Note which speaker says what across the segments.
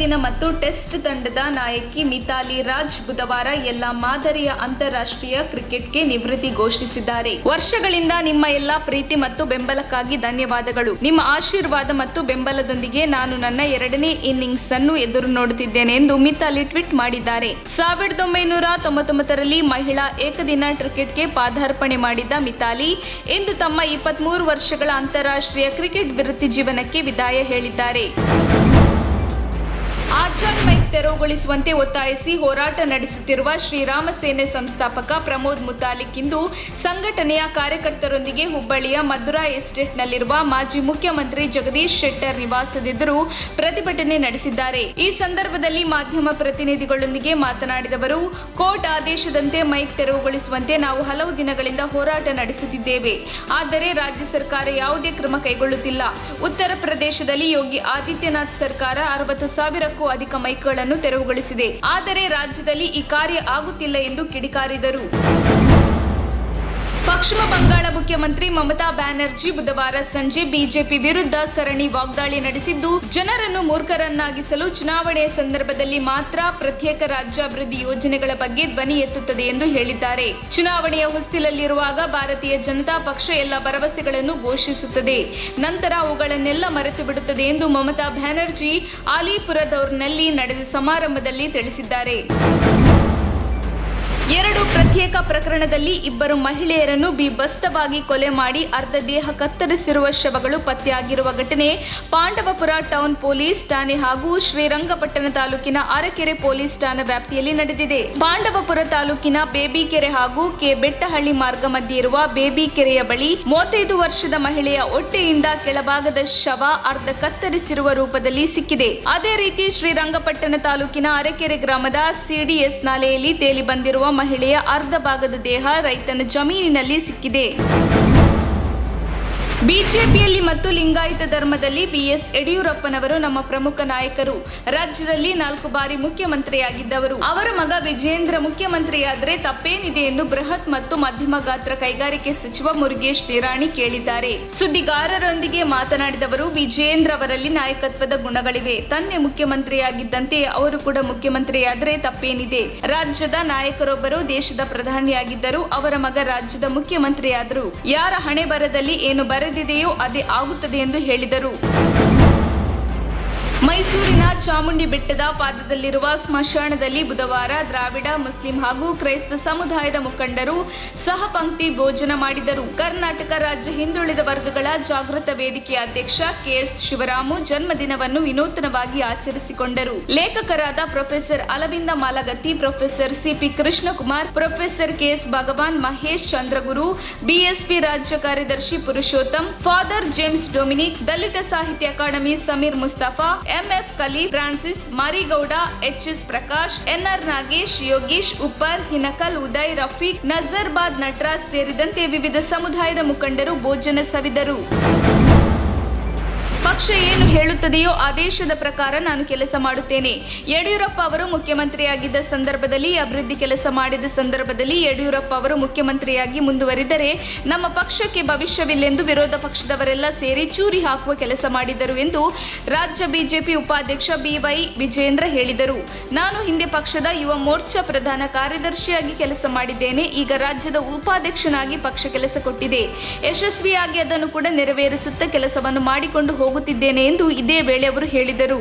Speaker 1: ಏಕದಿನ ಮತ್ತು ಟೆಸ್ಟ್ ತಂಡದ ನಾಯಕಿ ಮಿತಾಲಿ ರಾಜ್ ಬುಧವಾರ ಎಲ್ಲಾ ಮಾದರಿಯ ಅಂತಾರಾಷ್ಟ್ರೀಯ ಕ್ರಿಕೆಟ್ಗೆ ನಿವೃತ್ತಿ ಘೋಷಿಸಿದ್ದಾರೆ. ವರ್ಷಗಳಿಂದ ನಿಮ್ಮ ಎಲ್ಲಾ ಪ್ರೀತಿ ಮತ್ತು ಬೆಂಬಲಕ್ಕಾಗಿ ಧನ್ಯವಾದಗಳು. ನಿಮ್ಮ ಆಶೀರ್ವಾದ ಮತ್ತು ಬೆಂಬಲದೊಂದಿಗೆ ನಾನು ನನ್ನ 2ನೇ ಇನ್ನಿಂಗ್ಸ್ ಅನ್ನು ಎದುರು ನೋಡುತ್ತಿದ್ದೇನೆ ಎಂದು ಮಿತಾಲಿ ಟ್ವೀಟ್ ಮಾಡಿದ್ದಾರೆ. 1999ರಲ್ಲಿ ಮಹಿಳಾ ಏಕದಿನ ಕ್ರಿಕೆಟ್ಗೆ ಪಾದಾರ್ಪಣೆ ಮಾಡಿದ್ದ ಮಿತಾಲಿ ಇಂದು ತಮ್ಮ 23 ವರ್ಷಗಳ ಅಂತಾರಾಷ್ಟ್ರೀಯ ಕ್ರಿಕೆಟ್ ವೃತ್ತಿ ಜೀವನಕ್ಕೆ ವಿದಾಯ ಹೇಳಿದ್ದಾರೆ. ಆಜಾದ್ ಮೈಕ್ ತೆರವುಗೊಳಿಸುವಂತೆ ಒತ್ತಾಯಿಸಿ ಹೋರಾಟ ನಡೆಸುತ್ತಿರುವ ಶ್ರೀರಾಮ ಸೇನೆ ಸಂಸ್ಥಾಪಕ ಪ್ರಮೋದ್ ಮುತಾಲಿಕ್ ಇಂದು ಸಂಘಟನೆಯ ಕಾರ್ಯಕರ್ತರೊಂದಿಗೆ ಹುಬ್ಬಳ್ಳಿಯ ಮಧುರಾ ಎಸ್ಟೇಟ್ನಲ್ಲಿರುವ ಮಾಜಿ ಮುಖ್ಯಮಂತ್ರಿ ಜಗದೀಶ್ ಶೆಟ್ಟರ್ ನಿವಾಸದೆದುರು ಪ್ರತಿಭಟನೆ ನಡೆಸಿದ್ದಾರೆ. ಈ ಸಂದರ್ಭದಲ್ಲಿ ಮಾಧ್ಯಮ ಪ್ರತಿನಿಧಿಗಳೊಂದಿಗೆ ಮಾತನಾಡಿದವರು, ಕೋರ್ಟ್ ಆದೇಶದಂತೆ ಮೈಕ್ ತೆರವುಗೊಳಿಸುವಂತೆ ನಾವು ಹಲವು ದಿನಗಳಿಂದ ಹೋರಾಟ ನಡೆಸುತ್ತಿದ್ದೇವೆ. ಆದರೆ ರಾಜ್ಯ ಸರ್ಕಾರ ಯಾವುದೇ ಕ್ರಮ ಕೈಗೊಳ್ಳುತ್ತಿಲ್ಲ. ಉತ್ತರ ಪ್ರದೇಶದಲ್ಲಿ ಯೋಗಿ ಆದಿತ್ಯನಾಥ್ ಸರ್ಕಾರ 60,000ಕ್ಕೂ ಅಧಿಕ ಮೈಕ್ಗಳನ್ನು ತೆರವುಗೊಳಿಸಿದೆ. ಆದರೆ ರಾಜ್ಯದಲ್ಲಿ ಈ ಕಾರ್ಯ ಆಗುತ್ತಿಲ್ಲ ಎಂದು ಕಿಡಿಕಾರಿದರು. ಪಶ್ಚಿಮ ಬಂಗಾಳ ಮುಖ್ಯಮಂತ್ರಿ ಮಮತಾ ಬ್ಯಾನರ್ಜಿ ಬುಧವಾರ ಸಂಜೆ ಬಿಜೆಪಿ ವಿರುದ್ಧ ಸರಣಿ ವಾಗ್ದಾಳಿ ನಡೆಸಿದ್ದು, ಜನರನ್ನು ಮೂರ್ಖರನ್ನಾಗಿಸಲು ಚುನಾವಣೆಯ ಸಂದರ್ಭದಲ್ಲಿ ಮಾತ್ರ ಪ್ರತ್ಯೇಕ ರಾಜ್ಯಾಭಿವೃದ್ಧಿ ಯೋಜನೆಗಳ ಬಗ್ಗೆ ಧ್ವನಿ ಎತ್ತುತ್ತದೆ ಎಂದು ಹೇಳಿದ್ದಾರೆ. ಚುನಾವಣೆಯ ಹೊಸ್ತಿಲಲ್ಲಿರುವಾಗ ಭಾರತೀಯ ಜನತಾ ಪಕ್ಷ ಎಲ್ಲ ಭರವಸೆಗಳನ್ನು ಘೋಷಿಸುತ್ತದೆ, ನಂತರ ಅವುಗಳನ್ನೆಲ್ಲ ಮರೆತು ಬಿಡುತ್ತದೆ ಎಂದು ಮಮತಾ ಬ್ಯಾನರ್ಜಿ ಅಲಿಪುರದೌರ್ನಲ್ಲಿ ನಡೆದ ಸಮಾರಂಭದಲ್ಲಿ ತಿಳಿಸಿದ್ದಾರೆ. 2 ಪ್ರತ್ಯೇಕ ಪ್ರಕರಣದಲ್ಲಿ 2 ಮಹಿಳೆಯರನ್ನು ಬೀಭತ್ಸವಾಗಿ ಕೊಲೆ ಮಾಡಿ ಅರ್ಧ ದೇಹ ಕತ್ತರಿಸಿರುವ ಶವಗಳು ಪತ್ತೆಯಾಗಿರುವ ಘಟನೆ ಪಾಂಡವಪುರ ಟೌನ್ ಪೊಲೀಸ್ ಠಾಣೆ ಹಾಗೂ ಶ್ರೀರಂಗಪಟ್ಟಣ ತಾಲೂಕಿನ ಅರಕೆರೆ ಪೊಲೀಸ್ ಠಾಣಾ ವ್ಯಾಪ್ತಿಯಲ್ಲಿ ನಡೆದಿದೆ. ಪಾಂಡವಪುರ ತಾಲೂಕಿನ ಬೇಬಿಕೆರೆ ಹಾಗೂ ಬೆಟ್ಟಹಳ್ಳಿ ಮಾರ್ಗ ಮಧ್ಯೆ ಇರುವ ಬೇಬಿಕೆರೆಯ ಬಳಿ 35 ವರ್ಷದ ಮಹಿಳೆಯ ಹೊಟ್ಟೆಯಿಂದ ಕೆಳಭಾಗದ ಶವ ಅರ್ಧ ಕತ್ತರಿಸಿರುವ ರೂಪದಲ್ಲಿ ಸಿಕ್ಕಿದೆ. ಅದೇ ರೀತಿ ಶ್ರೀರಂಗಪಟ್ಟಣ ತಾಲೂಕಿನ ಅರಕೆರೆ ಗ್ರಾಮದ ಸಿಡಿಎಸ್ ನಾಲೆಯಲ್ಲಿ ತೇಲಿ ಬಂದಿರುವ ಮಹಿಳೆಯ ಅರ್ಧ ಭಾಗದ ದೇಹ ರೈತನ ಜಮೀನಿನಲ್ಲಿ ಸಿಕ್ಕಿದೆ. ಬಿಜೆಪಿಯಲ್ಲಿ ಮತ್ತು ಲಿಂಗಾಯತ ಧರ್ಮದಲ್ಲಿ ಬಿಎಸ್ ಯಡಿಯೂರಪ್ಪನವರು ನಮ್ಮ ಪ್ರಮುಖ ನಾಯಕರು. ರಾಜ್ಯದಲ್ಲಿ 4 ಬಾರಿ ಮುಖ್ಯಮಂತ್ರಿಯಾಗಿದ್ದವರು. ಅವರ ಮಗ ವಿಜೇಂದ್ರ ಮುಖ್ಯಮಂತ್ರಿಯಾದರೆ ತಪ್ಪೇನಿದೆ ಎಂದು ಬೃಹತ್ ಮತ್ತು ಮಧ್ಯಮ ಗಾತ್ರ ಕೈಗಾರಿಕೆ ಸಚಿವ ಮುರುಗೇಶ್ ನಿರಾಣಿ ಕೇಳಿದ್ದಾರೆ. ಸುದ್ದಿಗಾರರೊಂದಿಗೆ ಮಾತನಾಡಿದವರು, ವಿಜೇಂದ್ರ ಅವರಲ್ಲಿ ನಾಯಕತ್ವದ ಗುಣಗಳಿವೆ. ತಂದೆ ಮುಖ್ಯಮಂತ್ರಿಯಾಗಿದ್ದಂತೆ ಅವರು ಕೂಡ ಮುಖ್ಯಮಂತ್ರಿಯಾದರೆ ತಪ್ಪೇನಿದೆ. ರಾಜ್ಯದ ನಾಯಕರೊಬ್ಬರು ದೇಶದ ಪ್ರಧಾನಿಯಾಗಿದ್ದರು. ಅವರ ಮಗ ರಾಜ್ಯದ ಮುಖ್ಯಮಂತ್ರಿಯಾದರು. ಯಾರ ಹಣೆ ಬರದಲ್ಲಿ ಏನು ಬರೆದಿದೆಯೋ ಅದೇ ಆಗುತ್ತದೆ ಎಂದು ಹೇಳಿದರು. ಮೈಸೂರಿನ ಚಾಮುಂಡಿ ಬೆಟ್ಟದ ಪಾದದಲ್ಲಿರುವ ಸ್ಮಶಾನದಲ್ಲಿ ಬುಧವಾರ ದ್ರಾವಿಡ, ಮುಸ್ಲಿಂ ಹಾಗೂ ಕ್ರೈಸ್ತ ಸಮುದಾಯದ ಮುಖಂಡರು ಸಹಪಂಕ್ತಿ ಭೋಜನ ಮಾಡಿದರು. ಕರ್ನಾಟಕ ರಾಜ್ಯ ಹಿಂದುಳಿದ ವರ್ಗಗಳ ಜಾಗೃತ ವೇದಿಕೆಯ ಅಧ್ಯಕ್ಷ ಕೆಎಸ್ ಶಿವರಾಮು ಜನ್ಮದಿನವನ್ನು ವಿನೂತನವಾಗಿ ಆಚರಿಸಿಕೊಂಡರು. ಲೇಖಕರಾದ professor Aravinda Malagatti, professor C P Krishnakumar, professor K S Bhagavan, Mahesh Chandraguru, BSP ರಾಜ್ಯ ಕಾರ್ಯದರ್ಶಿ Purushottam, father James Dominic, Dalit Sahitya Akademi Sameer Mustafa, M F Kali, Francis Marigowda, H S Prakash, N R Nagesh, Yogish Uppar, Hinakal, Uday, Rafiq, Nazarbad, Nataraj ಸೇರಿದಂತೆ ವಿವಿಧ ಸಮುದಾಯದ ಮುಖಂಡರು ಭೋಜನ ಸವಿದರು. ಪಕ್ಷ ಏನು ಹೇಳುತ್ತದೆಯೋ ಆದೇಶದ ಪ್ರಕಾರ ನಾನು ಕೆಲಸ ಮಾಡುತ್ತೇನೆ. ಯಡಿಯೂರಪ್ಪ ಅವರು ಮುಖ್ಯಮಂತ್ರಿಯಾಗಿದ್ದ ಸಂದರ್ಭದಲ್ಲಿ, ಅಭಿವೃದ್ಧಿ ಕೆಲಸ ಮಾಡಿದ ಸಂದರ್ಭದಲ್ಲಿ ಯಡಿಯೂರಪ್ಪ ಅವರು ಮುಖ್ಯಮಂತ್ರಿಯಾಗಿ ಮುಂದುವರಿದರೆ ನಮ್ಮ ಪಕ್ಷಕ್ಕೆ ಭವಿಷ್ಯವಿಲ್ಲೆಂದು ವಿರೋಧ ಪಕ್ಷದವರೆಲ್ಲ ಸೇರಿ ಚೂರಿ ಹಾಕುವ ಕೆಲಸ ಮಾಡಿದರು ಎಂದು ರಾಜ್ಯ ಬಿಜೆಪಿ ಉಪಾಧ್ಯಕ್ಷ ಬಿವೈ ವಿಜೇಂದ್ರ ಹೇಳಿದರು. ನಾನು ಹಿಂದೆ ಪಕ್ಷದ ಯುವ ಮೋರ್ಚಾ ಪ್ರಧಾನ ಕಾರ್ಯದರ್ಶಿಯಾಗಿ ಕೆಲಸ ಮಾಡಿದ್ದೇನೆ. ಈಗ ರಾಜ್ಯದ ಉಪಾಧ್ಯಕ್ಷನಾಗಿ ಪಕ್ಷ ಕೆಲಸ ಕೊಟ್ಟಿದೆ. ಯಶಸ್ವಿಯಾಗಿ ಅದನ್ನು ಕೂಡ ನೆರವೇರಿಸುತ್ತಾ ಕೆಲಸವನ್ನು ಮಾಡಿಕೊಂಡು ಹೋಗುತ್ತಿದ್ದೇನೆ ಎಂದು ಇದೇ ವೇಳೆ ಅವರು ಹೇಳಿದರು.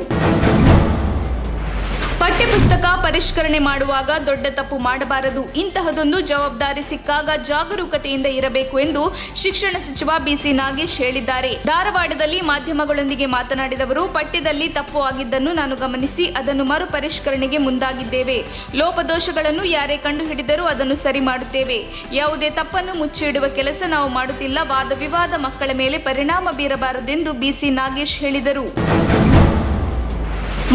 Speaker 1: ಪಠ್ಯಪುಸ್ತಕ ಪರಿಷ್ಕರಣೆ ಮಾಡುವಾಗ ದೊಡ್ಡ ತಪ್ಪು ಮಾಡಬಾರದು. ಇಂತಹದೊಂದು ಜವಾಬ್ದಾರಿ ಸಿಕ್ಕಾಗ ಜಾಗರೂಕತೆಯಿಂದ ಇರಬೇಕು ಎಂದು ಶಿಕ್ಷಣ ಸಚಿವ ಬಿಸಿ ನಾಗೇಶ್ ಹೇಳಿದ್ದಾರೆ. ಧಾರವಾಡದಲ್ಲಿ ಮಾಧ್ಯಮಗಳೊಂದಿಗೆ ಮಾತನಾಡಿದವರು, ಪಠ್ಯದಲ್ಲಿ ತಪ್ಪು ಆಗಿದ್ದನ್ನು ನಾನು ಗಮನಿಸಿ ಅದನ್ನು ಮರು ಪರಿಷ್ಕರಣೆಗೆ ಮುಂದಾಗಿದ್ದೇವೆ. ಲೋಪದೋಷಗಳನ್ನು ಯಾರೇ ಕಂಡುಹಿಡಿದರೂ ಅದನ್ನು ಸರಿ ಮಾಡುತ್ತೇವೆ. ಯಾವುದೇ ತಪ್ಪನ್ನು ಮುಚ್ಚಿಡುವ ಕೆಲಸ ನಾವು ಮಾಡುತ್ತಿಲ್ಲ. ವಾದ ವಿವಾದ ಮಕ್ಕಳ ಮೇಲೆ ಪರಿಣಾಮ ಬೀರಬಾರದೆಂದು ಬಿಸಿ ನಾಗೇಶ್ ಹೇಳಿದರು.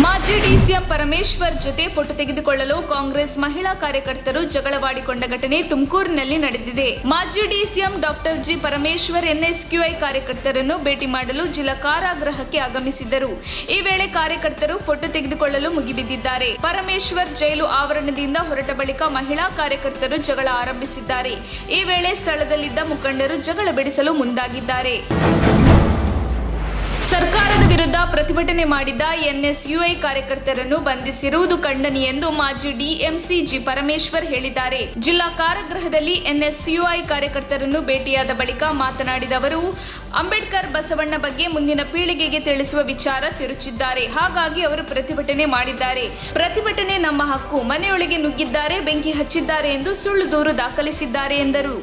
Speaker 1: ಮಾಜಿ ಡಿಸಿಎಂ ಪರಮೇಶ್ವರ್ ಜೊತೆ ಫೋಟೋ ತೆಗೆದುಕೊಳ್ಳಲು ಕಾಂಗ್ರೆಸ್ ಮಹಿಳಾ ಕಾರ್ಯಕರ್ತರು ಜಗಳವಾಡಿಕೊಂಡ ಘಟನೆ ತುಮಕೂರಿನಲ್ಲಿ ನಡೆದಿದೆ. ಮಾಜಿ ಡಿಸಿಎಂ ಡಾಕ್ಟರ್ ಜಿ ಪರಮೇಶ್ವರ್ ಎನ್ಎಸ್ಕ್ಯೂಐ ಕಾರ್ಯಕರ್ತರನ್ನು ಭೇಟಿ ಮಾಡಲು ಜಿಲ್ಲಾ ಕಾರಾಗೃಹಕ್ಕೆ ಆಗಮಿಸಿದ್ದರು. ಈ ವೇಳೆ ಕಾರ್ಯಕರ್ತರು ಫೋಟೋ ತೆಗೆದುಕೊಳ್ಳಲು ಮುಗಿಬಿದ್ದಿದ್ದಾರೆ. ಪರಮೇಶ್ವರ್ ಜೈಲು ಆವರಣದಿಂದ ಹೊರಟ ಬಳಿಕ ಮಹಿಳಾ ಕಾರ್ಯಕರ್ತರು ಜಗಳ ಆರಂಭಿಸಿದ್ದಾರೆ. ಈ ವೇಳೆ ಸ್ಥಳದಲ್ಲಿದ್ದ ಮುಖಂಡರು ಜಗಳ ಬಿಡಿಸಲು ಮುಂದಾಗಿದ್ದಾರೆ. ಸರ್ಕಾರದ ವಿರುದ್ಧ ಪ್ರತಿಭಟನೆ ಮಾಡಿದ ಎನ್ಎಸ್ಯುಐ ಕಾರ್ಯಕರ್ತರನ್ನು ಬಂಧಿಸಿರುವುದು ಖಂಡನೀಯ ಎಂದು ಮಾಜಿ ಡಿಎಂಸಿ ಜಿ ಪರಮೇಶ್ವರ್ ಹೇಳಿದ್ದಾರೆ. ಜಿಲ್ಲಾ ಕಾರಾಗೃಹದಲ್ಲಿ ಎನ್ಎಸ್ಯುಐ ಕಾರ್ಯಕರ್ತರನ್ನು ಭೇಟಿಯಾದ ಬಳಿಕ ಮಾತನಾಡಿದ ಅವರು, ಅಂಬೇಡ್ಕರ್ ಬಸವಣ್ಣ ಬಗ್ಗೆ ಮುಂದಿನ ಪೀಳಿಗೆಗೆ ತಿಳಿಸುವ ವಿಚಾರ ತಿರುಚಿದ್ದಾರೆ. ಹಾಗಾಗಿ ಅವರು ಪ್ರತಿಭಟನೆ ಮಾಡಿದ್ದಾರೆ. ಪ್ರತಿಭಟನೆ ನಮ್ಮ ಹಕ್ಕು. ಮನೆಯೊಳಗೆ ನುಗ್ಗಿದ್ದಾರೆ, ಬೆಂಕಿ ಹಚ್ಚಿದ್ದಾರೆ ಎಂದು ಸುಳ್ಳು ದೂರು ದಾಖಲಿಸಿದ್ದಾರೆ ಎಂದರು.